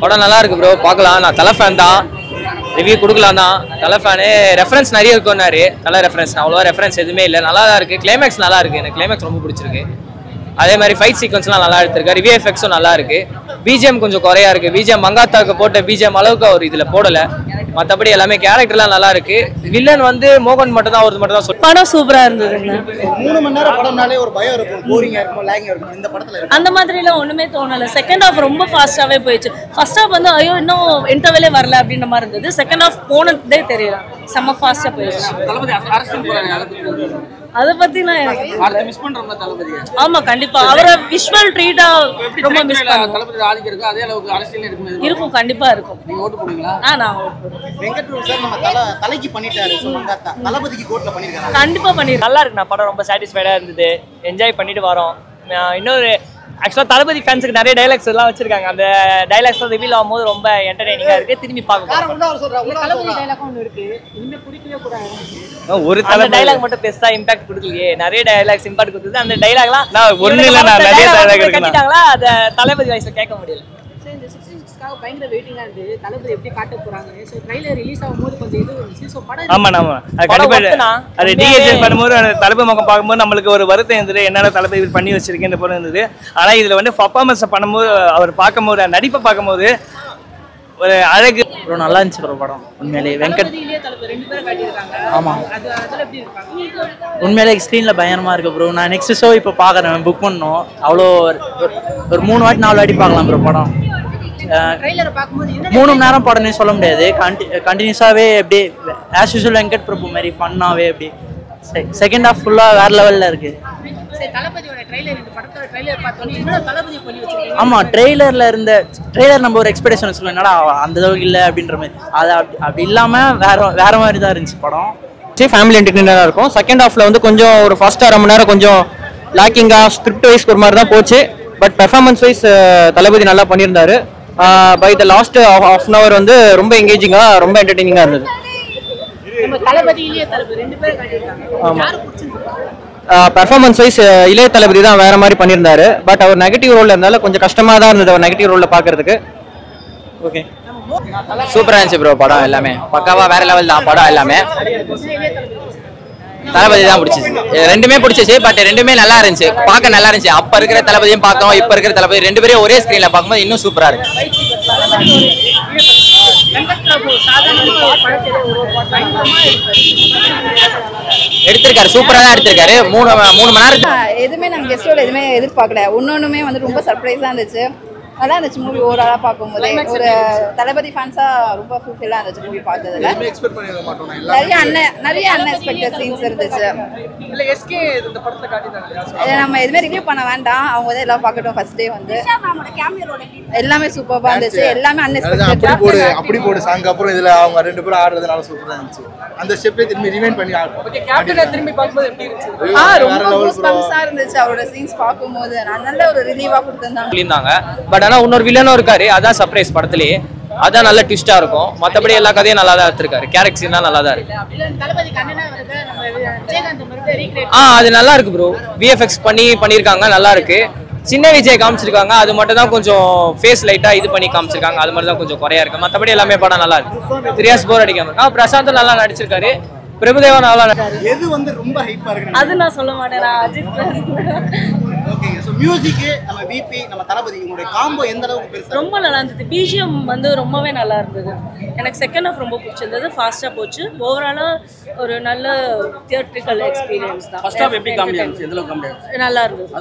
படம் நல்லா இருக்கு ப்ரோ, பார்க்கலாம். நான் தலை ஃபேன் தான், ரிவ்யூ கொடுக்கலாம் தான். தலை ஃபேனு ரெஃபரன்ஸ் நிறைய இருக்குன்னாரு. தலை ரெஃபரன்ஸ் அவ்வளோவா ரெஃபரன்ஸ் எதுவுமே இல்லை, நல்லா தான் இருக்குது. கிளைமேக்ஸ் நல்லா இருக்குது, எனக்கு கிளைமேக்ஸ் ரொம்ப பிடிச்சிருக்கு. அதே மாதிரி ஃபைட் சீக்வன்ஸ்லாம் நல்லா எடுத்திருக்காரு. விஎஃப்எக்ஸும் நல்லா இருக்குது. பிஜிஎம் கொஞ்சம் குறையா இருக்குது. பிஜிஎம் மங்காத்தாக்கு போட்ட பிஜிஎம் அளவுக்கு அவர் இதில் போடலை. மற்றபடி எல்லாமே கேரக்டர்லாம் நல்லா இருக்கு. வில்லன் வந்து மோகன் மட்டும் தான், அவருக்கு மட்டும் தான். படம் சூப்பரா இருந்ததுங்க. 3 மணி நேரம் படம்னாலே ஒரு பயம் இருக்கும், போரிங்கா இருக்கும், லாகிங்கா இருக்கும். இந்த படத்துல அந்த மாதிரிலாம் ஒண்ணுமே தோணல. செகண்ட் ஹாஃப் ரொம்ப ஃபாஸ்டாவே போயிடுச்சு. ஃபர்ஸ்ட் ஹாஃப் வந்து ஐயோ இன்னும் இன்டர்வெலே வரல அப்படின்ற மாதிரி இருந்தது. செகண்ட் ஹாஃப் போனதே தெரியல, செம்ம ஃபாஸ்டா போயிடுச்சு. அதை பத்திலாம் ஆமா கண்டிப்பா அவரை விஷுவல் ட்ரீட்டா ரொம்ப மிஸ் பண்ணுவோம். இருக்கும், கண்டிப்பா இருக்கும். தலைக்கு பண்ணிட்டாரு, தளபதிக்கு கோட்ல பண்ணிருக்காங்க. கண்டிப்பா பண்ணிருக்காங்க. நல்லா இருக்கு. நான் படம் ரொம்ப சாட்டிஸ்ஃபைடா இருந்தது, என்ஜாய் பண்ணிட்டு வரோம். இன்னொரு ஆக்சுவலாக தளபதி ஃபேன்ஸுக்கு நிறைய டைலாக்ஸ் எல்லாம் வச்சிருக்காங்க. அந்த டைலாக்ஸ் ரிவீல் ஆகும்போது ரொம்ப என்டர்டெய்னிங்காக இருக்கு. திரும்பி பார்க்க ஒரு தலை டைலாக் மட்டும் பெருசா இம்பாக்ட் கொடுக்கலையே, நிறைய டைலாக்ஸ் இம்பாக்ட் கொடுக்குது. அந்த டைலாக்லாம் ஒண்ணு இல்லை, நான் நிறைய டைலாக் கட்டிட்டாங்களா, அதை தளபதி வாய்ஸ்ல கேட்க முடியல. பயங்கர வெயிட்டிங்கா இருந்து தளபதி எப்படி காட்ட போறாங்க. சோ ட்ரைலர் ரிலீஸ் ஆகும்போது கொஞ்சம் இது இருந்துச்சு. சோ படம் ஆமா அது கண்டிப்பா அது டிஎஜ் பண்ணும்போது அந்த தளபதி முகம் பார்க்கும்போது நம்மளுக்கு ஒரு வருத்தம் இருந்தது, என்னடா தளபதி பண்ணி வச்சிருக்கேன்னு போல இருந்தது. ஆனா இதுல வந்து பர்ஃபார்மன்ஸ் பண்ணும்போது, அவர் பார்க்கும்போது, நடிப்பை பார்க்கும்போது ஒரு அழகு. நல்லா இருந்துச்சு ப்ரோ படம். உண்மையிலேயே வெங்கட் ஆமா உண்மையிலே ஸ்க்ரீன்ல பயங்கரமா இருக்கு ப்ரோ. நான் நெக்ஸ்ட் ஷோ இப்போ பார்க்குறேன், புக் பண்ணோம். அவ்வளோ ஒரு 3 வாட்டி 4 வாட்டி பார்க்கலாம் ப்ரோ படம். 3 மணி நேரம் படம்னு சொல்ல முடியாது, கண்டினியூஸாகவே எப்படி ஆஸ் யூசுவல் வெங்கட் பிரபு மாதிரி ஃபன்னாகவே எப்படி செகண்ட் ஹாஃப் ஃபுல்லாக வேறு லெவலில் இருக்குது. ஆமாம் ட்ரெய்லர் நம்ம ஒரு எக்ஸ்பெக்டேஷன் வச்சுக்கணும், என்னடா அந்த அளவுக்கு இல்லை அப்படின்ற மாதிரி. அது அப்படி இல்லாமல் வேற மாதிரி தான் இருந்துச்சு படம். ஃபேமிலி என்டர்டெயினராக இருக்கும். செகண்ட் ஹாஃபில் வந்து கொஞ்சம் ஒரு ஃபர்ஸ்ட் 1/2 மணி நேரம் கொஞ்சம் லேக்கிங்காக ஸ்கிரிப்ட் வைஸ் ஒரு மாதிரி தான் போச்சு. பட் பெர்ஃபார்மன்ஸ் வைஸ் தளபதி நல்லா பண்ணியிருந்தாரு. By the last half an hour வந்து ரொம்ப எங்கேஜிங்காக, ரொம்ப என்டர்டெய்னிங்காக இருந்தது. பெர்ஃபார்மன்ஸ் வைஸ் இளைய தளபதி தான் வேற மாதிரி பண்ணியிருந்தாரு. பட் அவர் நெகட்டிவ் ரோல்ல இருந்தாலும் கொஞ்சம் கஷ்டமா தான் இருந்தது அவர் நெகட்டிவ் ரோல்ல பாக்குறதுக்கு. ஓகே, சூப்பரா இருந்துச்சு ப்ரோ. படம் எல்லாமே பக்காவா வேற லெவல் தான். படம் எல்லாமே தளபதி தான் பிடிச்சிச்சு. ரெண்டுமே பிடிச்சிச்சு, பட் ரெண்டுமே நல்லா இருந்துச்சு, பார்க்க நல்லா இருந்துச்சு. அப்ப இருக்கிற தளபதியும் பார்க்கணும், இப்ப இருக்கிற தளபதி ரெண்டு பேரும் ஒரே ஸ்கிரீன்ல பார்க்கும்போது இன்னும் சூப்பரா இருக்கு. எடுத்திருக்காரு, சூப்பரா தான் எடுத்திருக்காரு. 3 மணி நேரம் எதுவுமே நாங்கள் கெஸ்டோட எதுவுமே எதிர்பார்க்கல. ஒன்னொன்னுமே வந்து ரொம்ப சர்ப்ரைஸாக இருந்துச்சு. நல்லா இருந்துச்சு மூவி ஓவராலாக பார்க்கும்போது. ஒரு தளபதி ஃபேன்ஸாக ரொம்ப ஃபுல்ஃபில்லாக இருந்துச்சு மூவி பார்த்ததுல. நிறைய அன்எக்ஸ்பெக்டட் சீன்ஸ் இருந்துச்சு. நம்ம எதுவுமே ரிவ்யூ பண்ண வேண்டாம், அவங்க வந்து எல்லாம் பார்க்கட்டும். ஃபர்ஸ்ட் டே வந்து எல்லாமே சூப்பராக இருந்துச்சு, எல்லாமே அன்எக்ஸ்பெக்டட். அப்படி போடு சாங் அப்புறம் இதில் அவங்க 2 பேரும் ஆடுறதுனால சூப்பராக இருந்துச்சு. அந்த ஸ்டெப்பே திரும்பி ரிமைண்ட் பண்ணி திரும்பி பார்க்கும்போது எப்படி இருந்துச்சு? ரொம்ப கூஸ்பம்ஸாக இருந்துச்சு அவரோட சீன்ஸ் பார்க்கும்போது. நல்ல ஒரு ரிலீவாக கொடுத்துருந்தாங்க. பட் ஆனால் இன்னொரு வில்லனும் இருக்காரு, அதான் சர்ப்ரைஸ் படத்துலேயே. அதான் நல்ல ட்விஸ்டா இருக்கும். மற்றபடி எல்லா கதையும் நல்லா தான் எடுத்திருக்காரு. கேரக்டர் நல்லா தான் இருக்கு. அது நல்லா இருக்கு ப்ரோ. விஎஃப்எக்ஸ் பண்ணியிருக்காங்க, நல்லா இருக்கு. சின்ன விஜய் காமிச்சிருக்காங்க, அது மட்டும் தான் கொஞ்சம் ஃபேஸ் லைட்டா இது பண்ணி காமிச்சிருக்காங்க, அது மட்டும் தான் கொஞ்சம் குறையா இருக்கு. மற்றபடி எல்லாமே படம் நல்லா இருக்கு. 3 hours போர் அடிக்காம. பிரசாந்தும் நல்லா நடிச்சிருக்காரு, பிரபுதேவா நல்லா நடிச்சிருக்காரு. எது வந்து ரொம்ப ஹைப்பா இருக்கு? அது நான் சொல்ல மாட்டேன், அஜித். ஓகே, சோ மியூசிக் நம்ம விபி நம்ம தளபதி உங்களுடைய காம்போ எந்த அளவுக்கு பெருசா? ரொம்ப நல்லா இருந்தது. பிஜிஎம் வந்து ரொம்பவே நல்லா இருந்தது. எனக்கு செகண்ட் ஹாஃப் ரொம்ப பிடிச்சிருந்தது, ஃபாஸ்டா போச்சு. ஓவராலா ஒரு நல்ல தியேட்டரிக்கல் எக்ஸ்பீரியன்ஸ் தான். ஃபர்ஸ்ட் ஹாஃப் எப்படி காமெடி இருந்துச்சு? எதுல காமெடி இருந்துச்சு? நல்லா இருந்தது.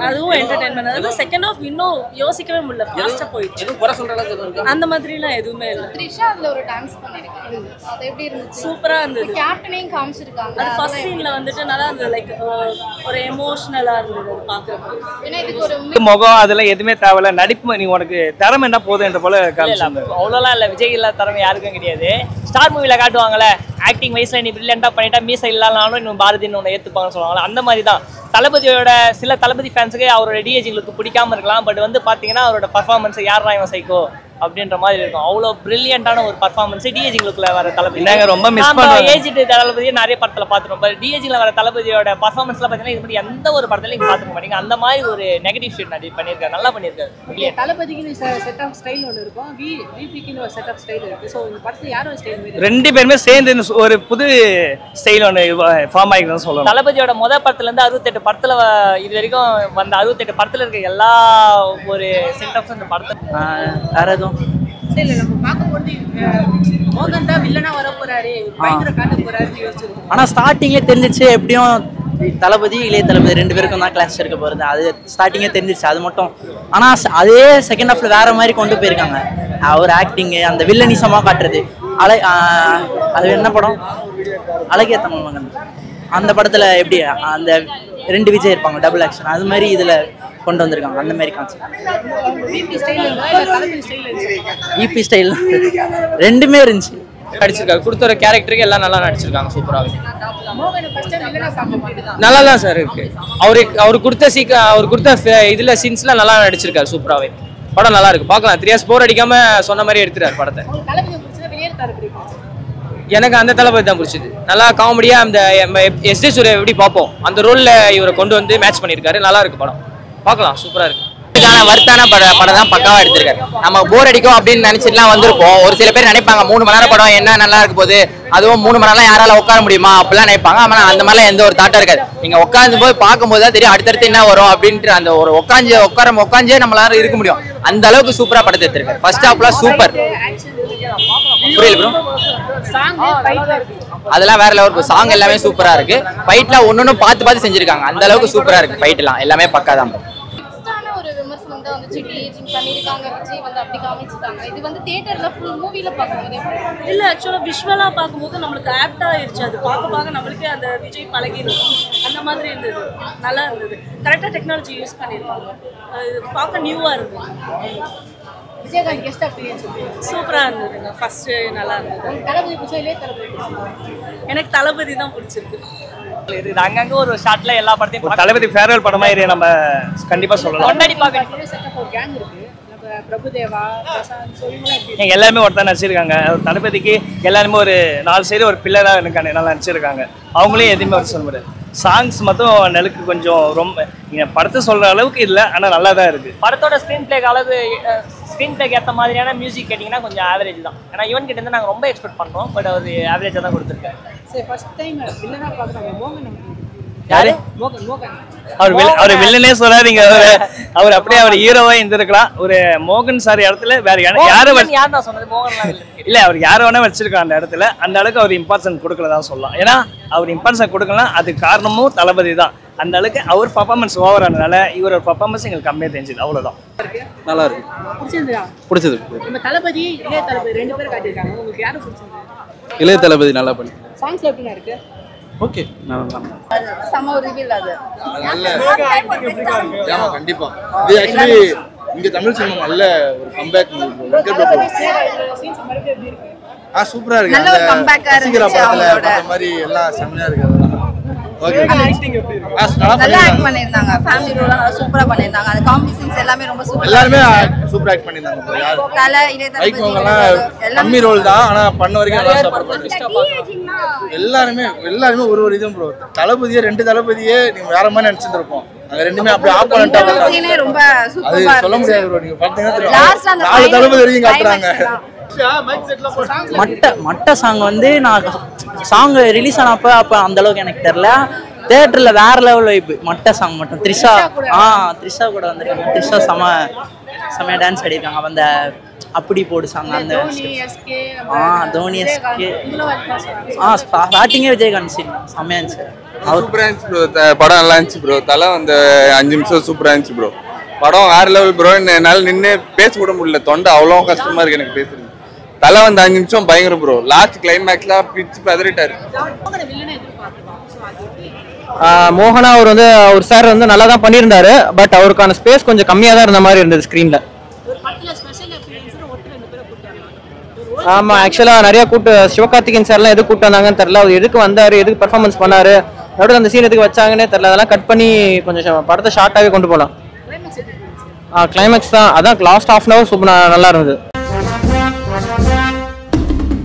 அதுவும் என்டர்டெயின்மென்ட். அது செகண்ட் ஹாஃப் இன்னும் யோசிக்கவே முடியல, ஃபாஸ்டா போயிடுச்சு. எதுவும் குறை சொல்ற அளவுக்கு எதுவும் இருக்கா? அந்த மாதிரிலாம் எதுவுமே இல்ல. த்ரிஷா அதுல ஒரு டான்ஸ் பண்ணிருக்காங்க, அது எப்படி இருந்துச்சு? சூப்பரா இருந்தது. கேப்டனையும் காமிச்சிருக்காங்க. அது ஃபர்ஸ்ட் சீன்ல வந்துட்டு நல்லா இருந்தது, லைக் ஒரு எமோஷனலா இருந்தது பாக்குறதுக்கு. ஏன்னா இதுக்கு ஒரு முகம் அதெல்லாம் எதுவுமே தேவையில்ல, நடிப்பு நீ உனக்கு திறமை என்ன போதும் என்ற போல காமிச்சாங்க. அவ்வளோலாம் இல்லை, விஜய் இல்லாத திறமை யாருக்கும் கிடையாது. ஸ்டார் மூவியில் காட்டுவாங்கல்ல, ஆக்டிங் வயசுல நீ பிரில்லியண்டா பண்ணிட்டா மீசை இல்லைனாலும் இன்னும் பாரதின்னு ஒன்று ஏற்றுப்பாங்கன்னு சொல்லுவாங்களா, அந்த மாதிரி தான். தளபதியோட சில தளபதி ஃபேன்ஸுக்கு அவரோட டிஏஜிங்களுக்கு பிடிக்காம இருக்கலாம், பட் வந்து பார்த்தீங்கன்னா அவரோட பர்ஃபார்மன்ஸை யாரா இவன் சைக்கோ அப்படின்ற மாதிரி இருக்கும். அவ்வளோ பிரில்லியண்டான ஒரு பர்ஃபார்மன்ஸ் டிஏஜிங் லுக்ல வர தளபதி. நாங்க ரொம்ப மிஸ் பண்றோம். ஏஜிட் தளபதியை நிறைய படத்துல பார்த்துருப்போம். பட் டிஏஜிங்ல வர தளபதியோட பர்ஃபார்மன்ஸ்லாம் பார்த்தீங்கன்னா இது மாதிரி எந்த ஒரு படத்துலையும் நீங்க பார்த்துக்க மாட்டீங்க. அந்த மாதிரி ஒரு நெகட்டிவ் ஷேட் நிறைய பண்ணியிருக்காரு. நல்லா பண்ணியிருக்காரு. தளபதிக்குன்னு செட் ஆஃப் ஸ்டைல் ஒன்று இருக்கும், விபிக்குன்னு ஒரு செட் ஆஃப் ஸ்டைல் இருக்கு. ஸோ இந்த படத்துல யாரும் ஸ்டைல் ரெண்டு பேருமே சேர்ந்து ஒரு புது ஸ்டைல் ஒன்று ஃபார்ம் ஆகிதான் சொல்லலாம். தளபதியோட முதல் படத்துல இருந்து 68 படத்துல இது வரைக்கும் வந்த 68 படத்துல இருக்க எல்லா ஒரு செட் ஆஃப் இந்த படத்தை வேற எதுவும் சரி நம்ம பார்க்கும்போது மோகன் தான் வில்லனா வர போறாரு, பயங்கர காட்ட போறாருன்னு யோசிச்சிருக்கோம். ஆனால் ஸ்டார்டிங்லேயே தெரிஞ்சிச்சு எப்படியும் தளபதி இளைய தளபதி ரெண்டு பேருக்கும் தான் கிளாஸ் இருக்க போகிறது. அது ஸ்டார்டிங்கே தெரிஞ்சிச்சு அது மட்டும். ஆனால் அதே செகண்ட் ஹாஃப்ல வேற மாதிரி கொண்டு போயிருக்காங்க. அவர் ஆக்டிங்கு அந்த வில்லனிசமாக காட்டுறது அது என்ன படம் அழகிய தமிழ் மகன் அந்த படத்தில் எப்படி அந்த ரெண்டு விஜய் இருப்பாங்க டபுள் ஆக்ஷன் அது மாதிரி இதில் கொண்டு வந்திருக்காங்க. அந்த மாதிரி கான்செப்ட் இபி ஸ்டைல் ரெண்டுமே இருந்துச்சு. நடிச்சிருக்காரு கொடுத்த ஒரு கேரக்டருக்கு எல்லாம் நல்லா நடிச்சிருக்காங்க சூப்பராகவே. நல்லா தான் சார் இருக்கு. அவர் கொடுத்த இதுல சீன்ஸ்லாம் நல்லா நடிச்சிருக்காரு சூப்பராகவே. படம் நல்லா இருக்கு பார்க்கலாம். 3 years போர் அடிக்காம சொன்ன மாதிரி எடுத்துறாரு படத்தை. எனக்கு அந்த தளபதி தான் பிடிச்சது. நல்லா காமெடியா அந்த எஸ்ஜே சூர்யா எப்படி பார்ப்போம் அந்த ரோல்ல இவரை கொண்டு வந்து மேட்ச் பண்ணியிருக்காரு. நல்லா இருக்கு படம் பார்க்கலாம் சூப்பரா இருக்கு. வர்த்தான படம் தான் பக்காவா எடுத்திருக்காரு. நம்ம போர் அடிக்கும் அப்படின்னு நினைச்சிட்டுலாம் வந்திருப்போம். ஒரு சில பேர் நினைப்பாங்க 3 மணி நேரம் படம் என்ன நல்லா இருக்க போகுது, அதுவும் 3 மணி நேரம் யாரால உட்கார முடியுமா அப்படிலாம் நினைப்பாங்க. ஆனா அந்த மாதிரிலாம் எந்த ஒரு தாட்டா இருக்காது. நீங்க உட்காந்து போய் பார்க்கும்போது தான் தெரியும் அடுத்தடுத்து என்ன வரும் அப்படின்ட்டு. அந்த ஒரு உட்காந்தே நம்மளால இருக்க முடியும். அந்த அளவுக்கு சூப்பரா படத்தை எடுத்திருக்காரு. ஃபர்ஸ்ட் ஹாஃப்லாம் சூப்பர். புரியல ப்ரோ. அதெல்லாம் வேற லெவல். சாங் எல்லாமே சூப்பரா இருக்கு. ஃபைட்லாம் ஒன்னொன்னு பார்த்து செஞ்சிருக்காங்க. அந்த அளவுக்கு சூப்பரா இருக்கு. ஃபைட் எல்லாம் எல்லாமே பக்கா தான். ஒரு விமர்சனம் தான் வந்துச்சு, டிஏஜிங் பண்ணிருக்காங்க, விஜய் வந்து அப்படி காமிச்சிட்டாங்க. இது வந்து தியேட்டர்ல ஃபுல் மூவில பார்க்கும்போது இல்ல ஆக்சுவலா விஷுவலா பார்க்கும்போது நம்மளுக்கு ஆப்டா ஆயிருச்சு. அது பார்க்க நம்மளுக்கே அந்த விஜய் பழகிடும் அந்த மாதிரி இருந்தது. நல்லா இருந்தது. கரெக்டா டெக்னாலஜி யூஸ் பண்ணிருக்காங்க. பார்க்க நியூவா இருந்தது. விஜயகாந்த் கெஸ்ட் அப்பியரன்ஸ் சூப்பரா இருந்ததுங்க. ஃபர்ஸ்ட் நல்லா இருந்தது. தளபதி பிடிச்சதுலேயே தளபதி எனக்கு தளபதி தான் பிடிச்சிருக்கு. அங்கங்க ஒரு ஷாட்ல எல்லா படத்தையும் தளபதி ஃபேர்வெல் படம் மாதிரி நம்ம கண்டிப்பா சொல்லலாம். கொண்டாடி பார்க்க ஒரு கேங் இருக்கு. நம்ம பிரபுதேவா, பிரசாந்த், சோழிமலை எல்லாருமே ஒருத்தர் நடிச்சிருக்காங்க. தளபதிக்கு எல்லாருமே ஒரு 4 சைடு ஒரு பில்லரா இருக்காங்க. நல்லா நடிச்சிருக்காங்க. அவங்களே எதுவுமே ஒரு சொல்ல முடியாது. சாங்ஸ் மட்டும் நெலுக்கு கொஞ்சம் ரொம்ப படத்தை சொல்ற அளவுக்கு இல்லை. ஆனால் நல்லா தான் இருக்கு. படத்தோட ஸ்க்ரீன் பிளேக்கு ஏற்ற மாதிரியான மியூசிக் கேட்டிங்கன்னா கொஞ்சம் ஆவரேஜ் தான். ஏன்னா ஈவன் கிட்ட இருந்து நாங்கள் ரொம்ப எக்ஸ்பெக்ட் பண்ணுறோம். பட் அது ஆவரேஜாக தான் கொடுத்துருக்காரு. சரி ஃபர்ஸ்ட் டைம் வில்லனா பார்க்குறாங்க மோகன். யாரு மோகன் அவர் வில்லனே சொல்லாதீங்க. அவர் அப்படியே அவர் ஹீரோவா இருந்திருக்கலாம். ஒரு மோகன் சார் இடத்துல வேற யாரும் சொன்னது மோகன் இல்ல. அவர் யார வேணா வச்சிருக்காங்க அந்த இடத்துல. அந்த அளவுக்கு அவர் இம்பார்ட்டன்ஸ் கொடுக்கலதான் சொல்லலாம். ஏன்னா அவர் இம்பார்ட்டன்ஸ் கொடுக்கலாம். அதுக்கு காரணமும் தளபதி தான். அந்த அளவுக்கு அவர் பர்ஃபார்மன்ஸ் ஓவர் ஆனதுனால இவரோட பர்ஃபார்மன்ஸ் எங்களுக்கு கம்மியாக தெரிஞ்சது. அவ்வளோதான். நல்லா இருக்கு. பிடிச்சது. நம்ம தளபதி இளைய தளபதி 2 பேரும் காட்டியிருக்காங்க. உங்களுக்கு யாரு பிடிச்சது? இளைய தளபதி நல்லா பண்ணி. சாங்ஸ் எப்படி இருக்கு? ஓகே நல்லா சம ஒரு ரிவீல் அது. ஆமா கண்டிப்பா. இது ஆக்சுவலி இங்க தமிழ் சினிமா நல்ல ஒரு கம்பேக் சீன்ஸ் மறுபடியும் எப்படி இருக்கு? சூப்பரா இருக்கு. நல்ல ஒரு கம்பேக்கா இருந்துச்சு அவங்களோட. அந்த மாதிரி எல்லாம் செமையா இருக்கு. ஓகே நல்லா ஆக்ட் பண்ணிருந்தாங்க. ஃபேமிலி ரோல் நல்லா சூப்பரா பண்ணிருந்தாங்க. அந்த காமெடி சீன்ஸ் எல்லாமே ரொம்ப சூப்பரா. எல்லாரும் சூப்பரா ஆக்ட் பண்ணிருந்தாங்க. யார் தல இளைய தளபதி எல்லாம் கம்மி ரோல் தான். ஆனா பண்ண வரைக்கும் நல்லா சப்போர்ட் பண்ணாங்க. எல்லாரும் ஒரு இதுவும் ப்ரோ. தளபதியே 2 தளபதியே நீங்க வேற மாதிரி நினைச்சிருப்போம். அங்க ரெண்டுமே அப்படியே ஆப்போனன்ட்டா வந்தாங்க. சீனே ரொம்ப சூப்பரா அது சொல்ல முடியாது ப்ரோ. நீங்க பாத்தீங்கன்னா லாஸ்ட் அந்த 4 தளபதி வரைக்கும் காட்டுறாங்க. மட்ட சாங் வந்து நான் சாங் ரிலீஸ் ஆனப்ப அந்த அளவுக்கு எனக்கு தெரியல. தியேட்டர்ல வேற லெவல் வைப். மட்ட சாங் மட்டும் த்ரிஷா கூட வந்திருக்காங்க. த்ரிஷா செமையா டான்ஸ் ஆடிருக்காங்க. அந்த அப்படி போடு சாங் அந்த தோனி எஸ்கே ஸ்டார்டிங்கே விஜயகாந்த் சீன் செமையா இருந்துச்சு. சூப்பரா இருந்துச்சு ப்ரோ. படம் நல்லா இருந்துச்சு ப்ரோ. தலை அந்த 5 நிமிஷம் சூப்பரா இருந்துச்சு ப்ரோ. படம் வேற லெவல் ப்ரோ. என்னால நின்று பேச கூட முடியல. தொண்டை அவ்வளோ கஷ்டமா இருக்கு எனக்கு பேசுறது. தலை வந்து 5 நிமிஷம் பயங்கர ப்ரோ. லாஸ்ட் கிளைமேக்ஸ்லாம் பிச்சு பதறிட்டாரு. மோகனா அவர் வந்து அவர் சார் வந்து நல்லா தான் பண்ணியிருந்தாரு. பட் அவருக்கான ஸ்பேஸ் கொஞ்சம் கம்மியாக தான் இருந்த மாதிரி இருந்தது ஸ்க்ரீனில். ஆமாம் ஆக்சுவலாக நிறைய சிவகார்த்திகேயன் சார்லாம் எதுக்கு கூப்பிட்டு வந்தாங்கன்னு தெரியல. அவர் எதுக்கு வந்தார், எதுக்கு பெர்ஃபார்மன்ஸ் பண்ணார், நடுவில் அந்த சீன் எதுக்கு வச்சாங்கன்னே தெரியல. அதெல்லாம் கட் பண்ணி கொஞ்சம் படத்தை ஷார்ட்டாகவே கொண்டு போகலாம். கிளைமேக்ஸ் தான். அதான் last half an hour super நல்லா இருந்தது. பண்ணுங்க.